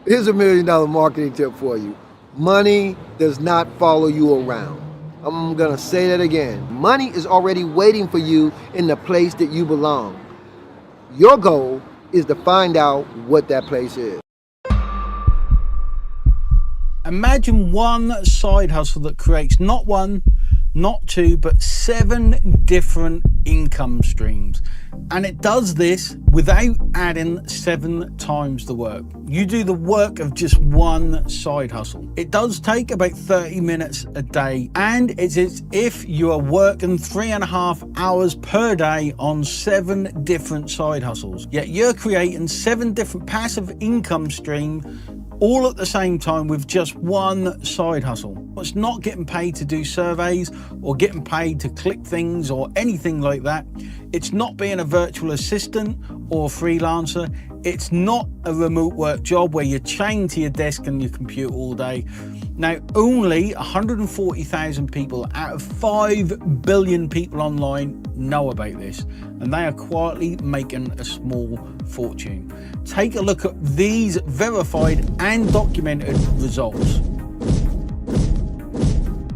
Here's $1 million marketing tip for you. Money does not follow you around. I'm gonna say that again. Money is already waiting for you in the place that you belong. Your goal is to find out what that place is. Imagine one side hustle that creates not one, not two, but 7 different income streams. And it does this without adding 7 times the work. You do the work of just one side hustle. It does take about 30 minutes a day, and it's as if you are working 3.5 hours per day on 7 different side hustles. Yet you're creating 7 different passive income streams all at the same time with just one side hustle. It's not getting paid to do surveys or getting paid to click things or anything like that. It's not being a virtual assistant or freelancer. It's not a remote work job where you're chained to your desk and your computer all day. Now, only 140,000 people out of 5 billion people online know about this, and they are quietly making a small fortune. Take a look at these verified and documented results.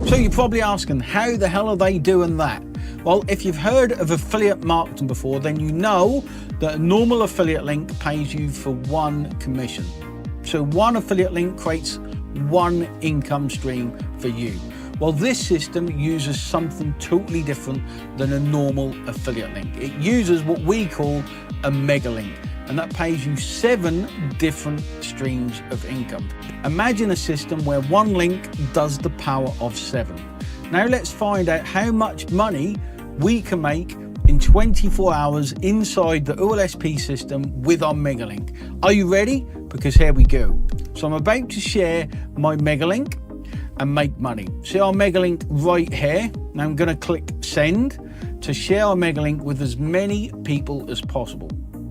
So you're probably asking, how the hell are they doing that? Well, if you've heard of affiliate marketing before, then you know that a normal affiliate link pays you for 1 commission. So 1 affiliate link creates 1 income stream for you. Well, this system uses something totally different than a normal affiliate link. It uses what we call a mega link, and that pays you 7 different streams of income. Imagine a system where 1 link does the power of 7. Now let's find out how much money we can make in 24 hours inside the OLSP system with our mega link. Are you ready? Because here we go. So I'm about to share my mega link and make money. See our mega link right here. Now I'm going to click send to share our mega link with as many people as possible.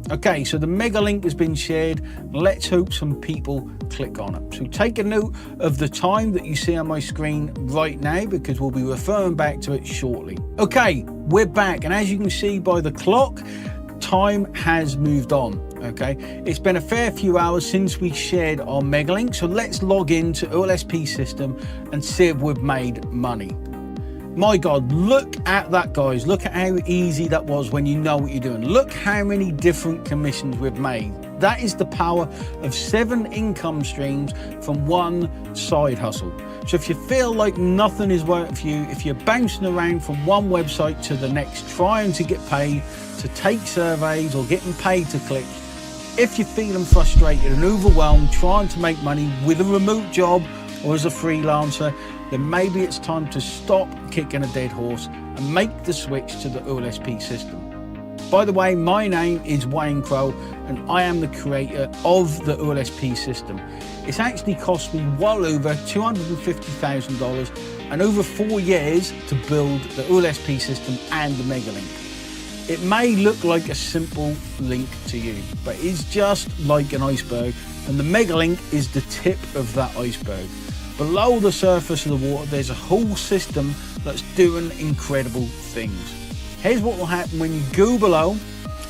Okay, so the mega link has been shared. Let's hope some people click on it. So take a note of the time that you see on my screen right now, because we'll be referring back to it shortly. Okay, we're back, and as you can see by the clock, time has moved on. Okay, it's been a fair few hours since we shared our mega link, so let's log into OLSP system and see if we've made money. My God, look at that, guys. Look at how easy that was when you know what you're doing. Look how many different commissions we've made. That is the power of 7 income streams from 1 side hustle. So if you feel like nothing is working for you, if you're bouncing around from one website to the next, trying to get paid to take surveys or getting paid to click, if you're feeling frustrated and overwhelmed trying to make money with a remote job or as a freelancer, then maybe it's time to stop kicking a dead horse and make the switch to the OLSP system. By the way, my name is Wayne Crow and I am the creator of the OLSP system. It's actually cost me well over $250,000 and over 4 years to build the OLSP system and the mega link. It may look like a simple link to you, but it's just like an iceberg, and the mega link is the tip of that iceberg. Below the surface of the water, there's a whole system that's doing incredible things. Here's what will happen when you go below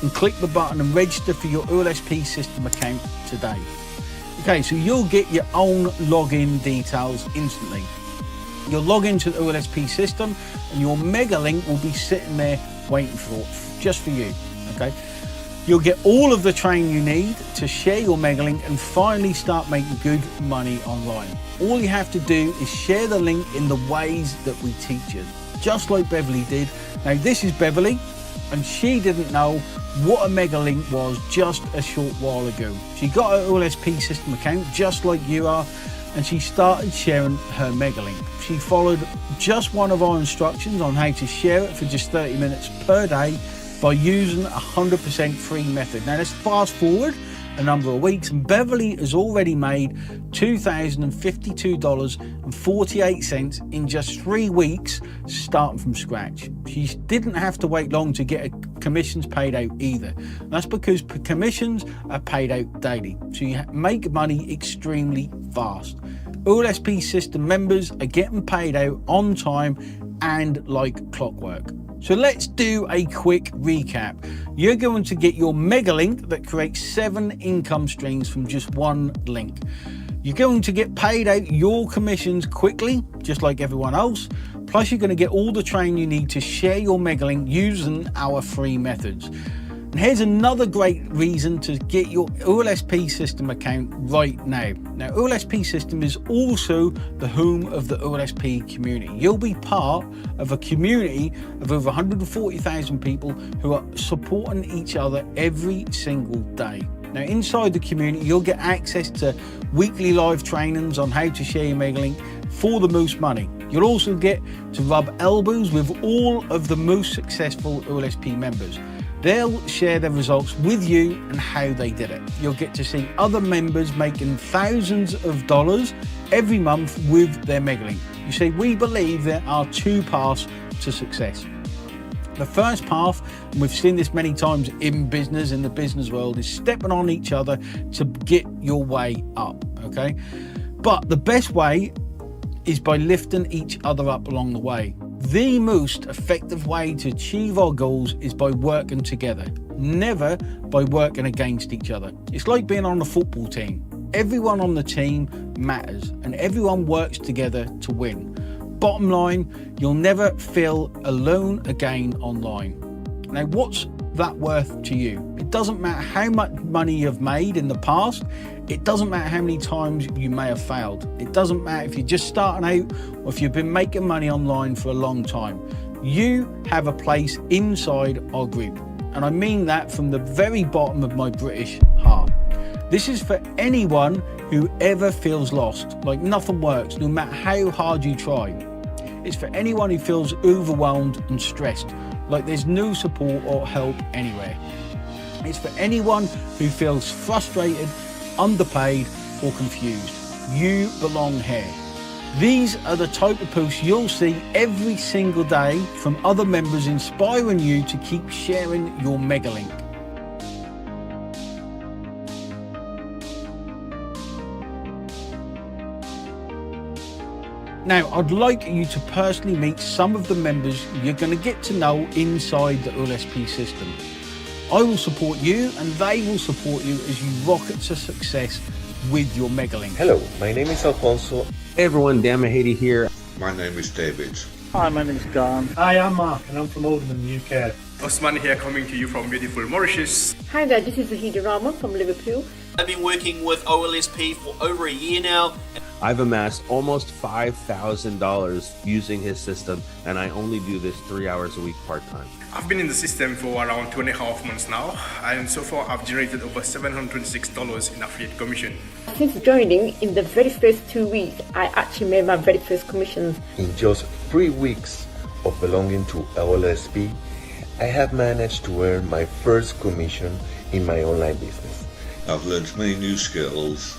and click the button and register for your OLSP system account today. Okay, so you'll get your own login details instantly. You'll log into the OLSP system and your mega link will be sitting there waiting for just for you. Okay, you'll get all of the training you need to share your mega link and finally start making good money online. All you have to do is share the link in the ways that we teach you, just like Beverly did. Now this is Beverly, and she didn't know what a mega link was just a short while ago. She got her OLSP system account just like you are, and she started sharing her mega link. She followed just one of our instructions on how to share it for just 30 minutes per day by using a 100% free method. Now let's fast forward a number of weeks, and Beverly has already made $2,052.48 in just 3 weeks starting from scratch. She didn't have to wait long to get her commissions paid out either. And that's because commissions are paid out daily, so you make money extremely fast. OLSP system members are getting paid out on time and like clockwork. So let's do a quick recap. You're going to get your mega link that creates 7 income streams from just one link. You're going to get paid out your commissions quickly, just like everyone else. Plus you're going to get all the training you need to share your mega link using our free methods. And here's another great reason to get your OLSP system account right now. Now, OLSP system is also the home of the OLSP community. You'll be part of a community of over 140,000 people who are supporting each other every single day. Now, inside the community, you'll get access to weekly live trainings on how to share your mega link for the most money. You'll also get to rub elbows with all of the most successful OLSP members. They'll share their results with you and how they did it. You'll get to see other members making thousands of dollars every month with their mega link. You see, we believe there are 2 paths to success. The first path, and we've seen this many times in business, in the business world, is stepping on each other to get your way up, okay? But the best way is by lifting each other up along the way. The most effective way to achieve our goals is by working together, never by working against each other. It's like being on a football team. Everyone on the team matters and everyone works together to win. Bottom line, you'll never feel alone again online. Now, what's that worth to you? It doesn't matter how much money you've made in the past. It doesn't matter how many times you may have failed. It doesn't matter if you're just starting out or if you've been making money online for a long time. You have a place inside our group. And I mean that from the very bottom of my British heart. This is for anyone who ever feels lost, like nothing works, no matter how hard you try. It's for anyone who feels overwhelmed and stressed, like there's no support or help anywhere. It's for anyone who feels frustrated, underpaid or confused. You belong here. These are the type of posts you'll see every single day from other members inspiring you to keep sharing your mega link. Now, I'd like you to personally meet some of the members you're going to get to know inside the OLSP system. I will support you and they will support you as you rocket to success with your mega link. Hello, my name is Alfonso. Hey everyone, Dan Mahady here. My name is David. Hi, my name is John. Hi, I'm Mark and I'm from Oldham in the UK. Osman here, coming to you from beautiful Mauritius. Hi there, this is Zahida Rahman from Liverpool. I've been working with OLSP for over a year now. I've amassed almost $5,000 using his system, and I only do this 3 hours a week part-time. I've been in the system for around 2.5 months now, and so far I've generated over $706 in affiliate commission. Since joining, in the very first 2 weeks, I actually made my very first commissions. In just 3 weeks of belonging to LSP, I have managed to earn my first commission in my online business. I've learned many new skills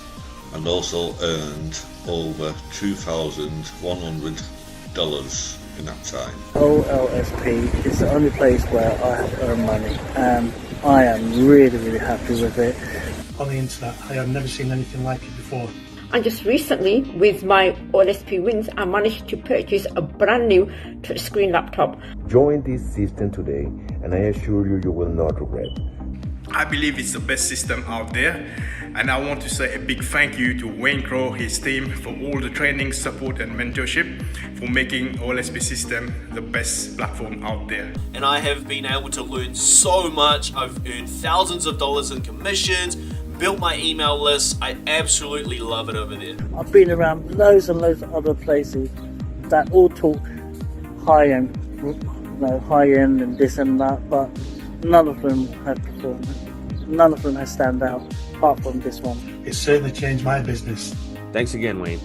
and also earned over $2,100 in that time. OLSP is the only place where I have earned money, and I am really happy with it. On the internet, I have never seen anything like it before. And just recently, with my OLSP wins, I managed to purchase a brand new touchscreen laptop. Join this system today, and I assure you, you will not regret. I believe it's the best system out there, and I want to say a big thank you to Wayne Crow, his team, for all the training, support and mentorship, for making OLSP system the best platform out there. And I have been able to learn so much. I've earned thousands of dollars in commissions, built my email list. I absolutely love it over there. I've been around loads and loads of other places that all talk high-end, high-end and this and that, but none of them have performed. None of them has stand out, apart from this one. It certainly changed my business. Thanks again, Wayne.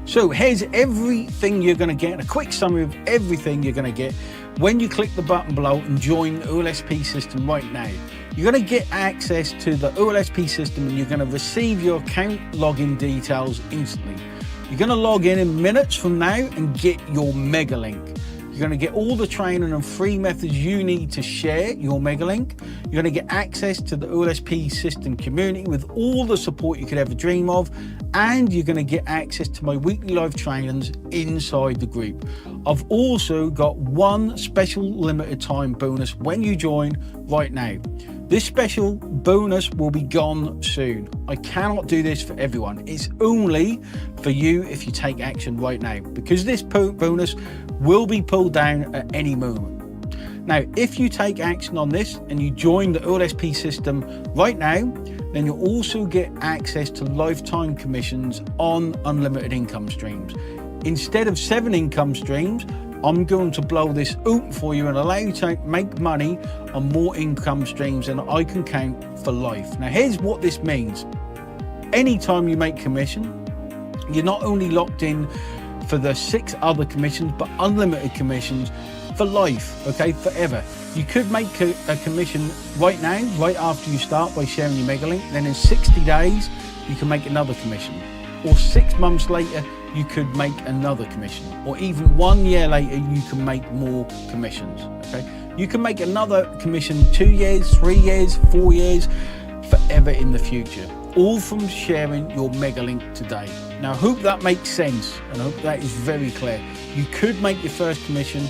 So here's everything you're going to get, a quick summary of everything you're going to get when you click the button below and join the OLSP system right now. You're going to get access to the OLSP system and you're going to receive your account login details instantly. You're going to log in minutes from now and get your mega link. You're going to get all the training and free methods you need to share your MegaLink. You're going to get access to the OLSP system community with all the support you could ever dream of, and you're going to get access to my weekly live trainings inside the group. I've also got one special limited time bonus when you join right now. This special bonus will be gone soon. I cannot do this for everyone. It's only for you if you take action right now, because this bonus will be pulled down at any moment. Now, if you take action on this and you join the OLSP system right now, then you'll also get access to lifetime commissions on unlimited income streams. Instead of 7 income streams, I'm going to blow this open for you and allow you to make money on more income streams than I can count for life. Now, here's what this means. Anytime you make commission, you're not only locked in for the 6 other commissions, but unlimited commissions for life, okay, forever. You could make a commission right now, right after you start by sharing your MegaLink, then in 60 days, you can make another commission. Or 6 months later, you could make another commission, or even 1 year later you can make more commissions. Okay, you can make another commission 2 years, 3 years, 4 years, forever in the future, all from sharing your MegaLink today. Now, I hope that makes sense, and I hope that is very clear. You could make your first commission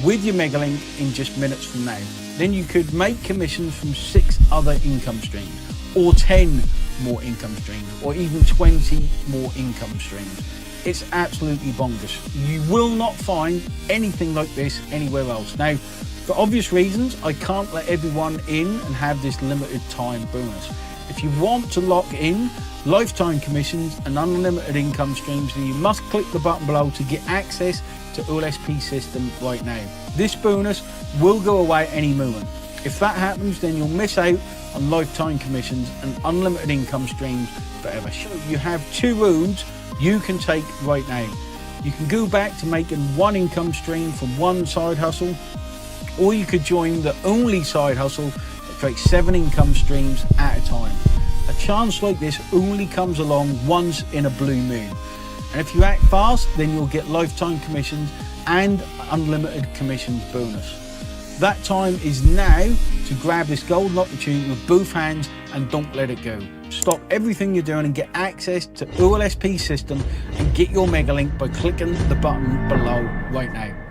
with your MegaLink in just minutes from now. Then you could make commissions from 6 other income streams, or 10 more income streams, or even 20 more income streams. It's absolutely bonkers. You will not find anything like this anywhere else. Now, for obvious reasons, I can't let everyone in and have this limited time bonus. If you want to lock in lifetime commissions and unlimited income streams, then you must click the button below to get access to OLSP system right now. This bonus will go away at any moment. If that happens, then you'll miss out on lifetime commissions and unlimited income streams forever. So you have 2 roads you can take right now. You can go back to making 1 income stream from 1 side hustle, or you could join the only side hustle that creates 7 income streams at a time. A chance like this only comes along once in a blue moon. And if you act fast, then you'll get lifetime commissions and unlimited commissions bonus. That time is now to grab this golden opportunity with both hands and don't let it go. Stop everything you're doing and get access to OLSP system and get your MegaLink by clicking the button below right now.